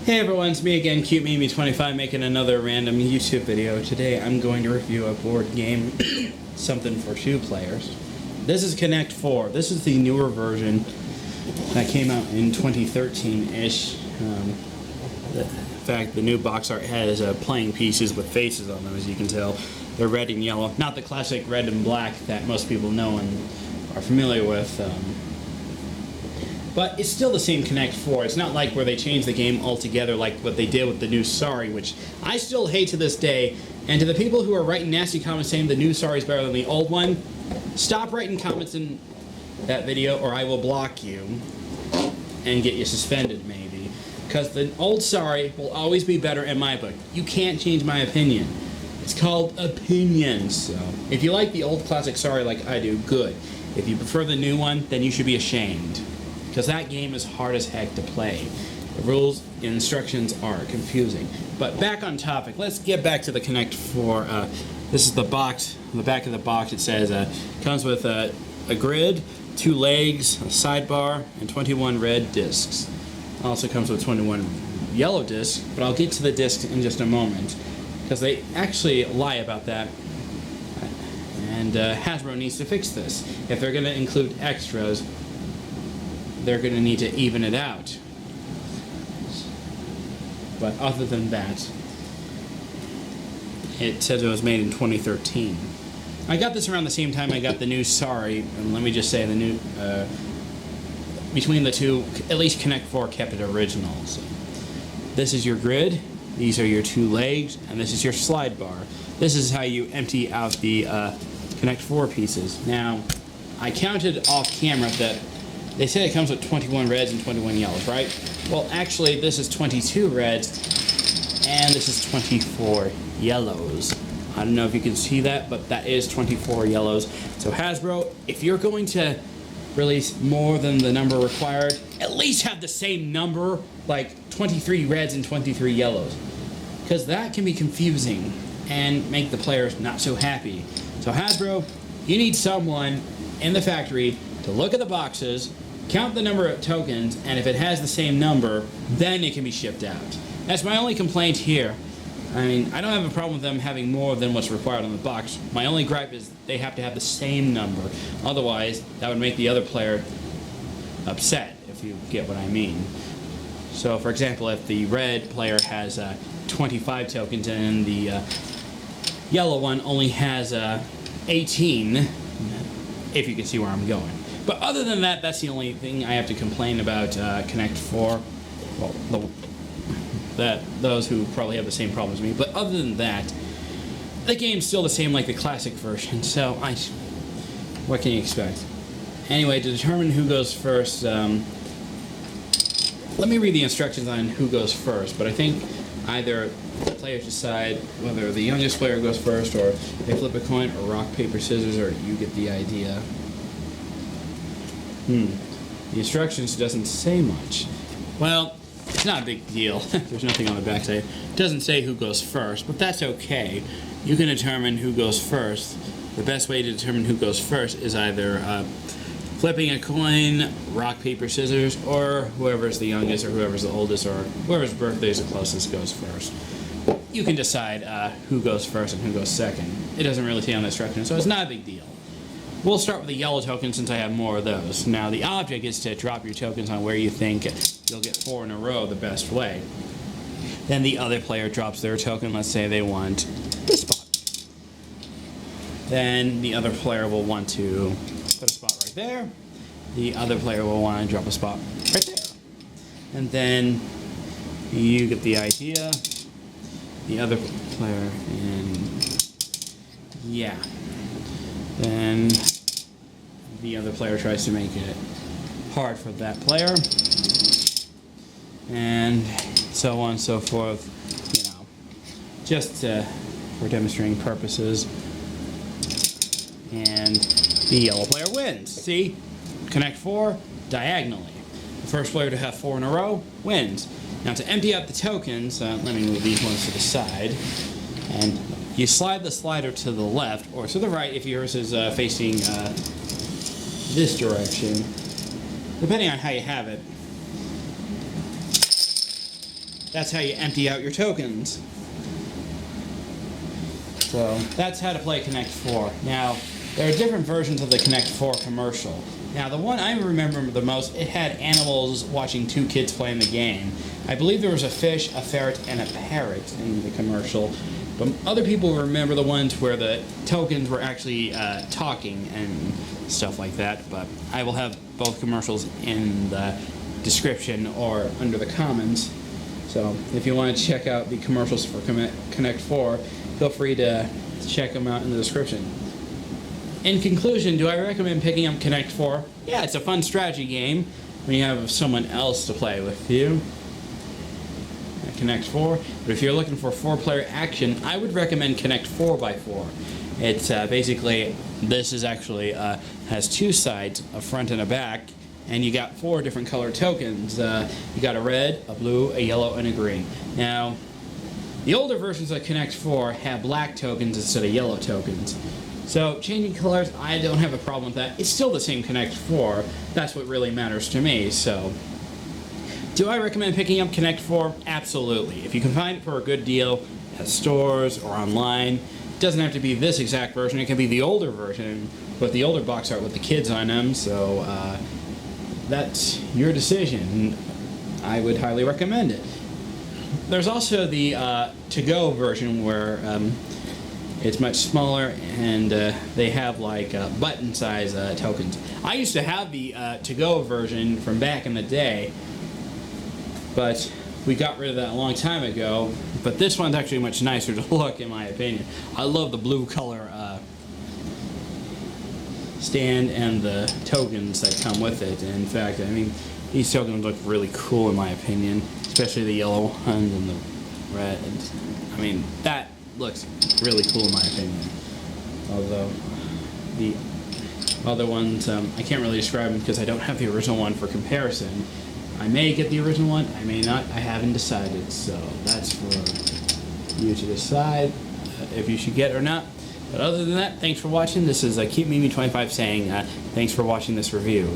Hey everyone, it's me again, CuteMimi25, making another random YouTube video. Today I'm going to review a board game, something for 2 players. This is Connect 4. This is the newer version that came out in 2013-ish. In fact, the new box art has playing pieces with faces on them, as you can tell. They're red and yellow, not the classic red and black that most people know and are familiar with. But it's still the same Connect 4. It's not like where they changed the game altogether like what they did with the new Sorry, which I still hate to this day. And to the people who are writing nasty comments saying the new Sorry is better than the old one, stop writing comments in that video or I will block you and get you suspended maybe. Because the old Sorry will always be better in my book. You can't change my opinion. It's called opinions. So if you like the old classic Sorry like I do, good. If you prefer the new one, then you should be ashamed. Because that game is hard as heck to play. The rules and instructions are confusing. But back on topic, let's get back to the Connect 4. This is the box. On the back of the box it says, comes with a grid, 2 legs, a sidebar, and 21 red discs. Also comes with 21 yellow discs, but I'll get to the discs in just a moment. Because they actually lie about that. And Hasbro needs to fix this. If they're going to include extras, they're going to need to even it out. But other than that, it says it was made in 2013. I got this around the same time I got the new Sorry, and let me just say the new, between the two, at least Connect 4 kept it original. So this is your grid, these are your 2 legs, and this is your slide bar. This is how you empty out the Connect 4 pieces. Now, I counted off camera that they say it comes with 21 reds and 21 yellows, right? Well, actually, this is 22 reds, and this is 24 yellows. I don't know if you can see that, but that is 24 yellows. So Hasbro, if you're going to release more than the number required, at least have the same number, like 23 reds and 23 yellows. Because that can be confusing and make the players not so happy. So Hasbro, you need someone in the factory to look at the boxes, count the number of tokens, and if it has the same number, then it can be shipped out. That's my only complaint here. I mean, I don't have a problem with them having more than what's required on the box. My only gripe is they have to have the same number. Otherwise, that would make the other player upset, if you get what I mean. So, for example, if the red player has 25 tokens and the yellow one only has 18, if you can see where I'm going. But other than that, that's the only thing I have to complain about Connect 4. Well, those who probably have the same problem as me. But other than that, the game's still the same like the classic version. So, what can you expect? Anyway, to determine who goes first, let me read the instructions on who goes first. But I think either the players decide whether the youngest player goes first, or they flip a coin, or rock, paper, scissors, or you get the idea. The instructions doesn't say much. Well, it's not a big deal. There's nothing on the back side. It doesn't say who goes first, but that's okay. You can determine who goes first. The best way to determine who goes first is either flipping a coin, rock, paper, scissors, or whoever's the youngest, or whoever's the oldest, or whoever's birthday is the closest goes first. You can decide who goes first and who goes second. It doesn't really say on the instructions, so it's not a big deal. We'll start with the yellow token since I have more of those. Now, the object is to drop your tokens on where you think you'll get 4 in a row the best way. Then the other player drops their token. Let's say they want this spot. Then the other player will want to put a spot right there. The other player will want to drop a spot right there. And then you get the idea. The other player, and yeah. Then the other player tries to make it hard for that player, and so on and so forth, you know, just for demonstrating purposes. And the yellow player wins. See? Connect 4 diagonally. The first player to have 4 in a row wins. Now to empty out the tokens, let me move these ones to the side, and you slide the slider to the left or to the right if yours is facing this direction, depending on how you have it. that's how you empty out your tokens. So that's how to play Connect 4. Now, there are different versions of the Connect 4 commercial. Now, the one I remember the most, it had animals watching two kids playing the game. I believe there was a fish, a ferret, and a parrot in the commercial. But other people remember the ones where the tokens were actually talking and stuff like that. But I will have both commercials in the description or under the comments. So if you want to check out the commercials for Connect 4, feel free to check them out in the description. In conclusion, do I recommend picking up Connect 4? Yeah, it's a fun strategy game when you have someone else to play with you. Connect 4. But if you're looking for 4-player action, I would recommend Connect 4x4. It's basically, this is actually has two sides, a front and a back, and you got 4 different color tokens. You got a red, a blue, a yellow, and a green. Now, the older versions of Connect 4 have black tokens instead of yellow tokens. So changing colors, I don't have a problem with that. It's still the same Connect 4. That's what really matters to me. So, do I recommend picking up Connect 4? Absolutely. If you can find it for a good deal at stores or online, it doesn't have to be this exact version. It can be the older version with the older box art with the kids on them. So that's your decision. I would highly recommend it. There's also the to-go version where it's much smaller and they have like button size tokens. I used to have the to-go version from back in the day, but we got rid of that a long time ago. But this one's actually much nicer to look, in my opinion. I love the blue color stand and the tokens that come with it. In fact, I mean, these tokens look really cool in my opinion, especially the yellow ones and the red. I mean, that looks really cool in my opinion. Although the other ones, I can't really describe them because I don't have the original one for comparison. I may get the original one, I may not, I haven't decided, so that's for you to decide if you should get it or not. But other than that, thanks for watching. This is KeepMimi25 saying thanks for watching this review.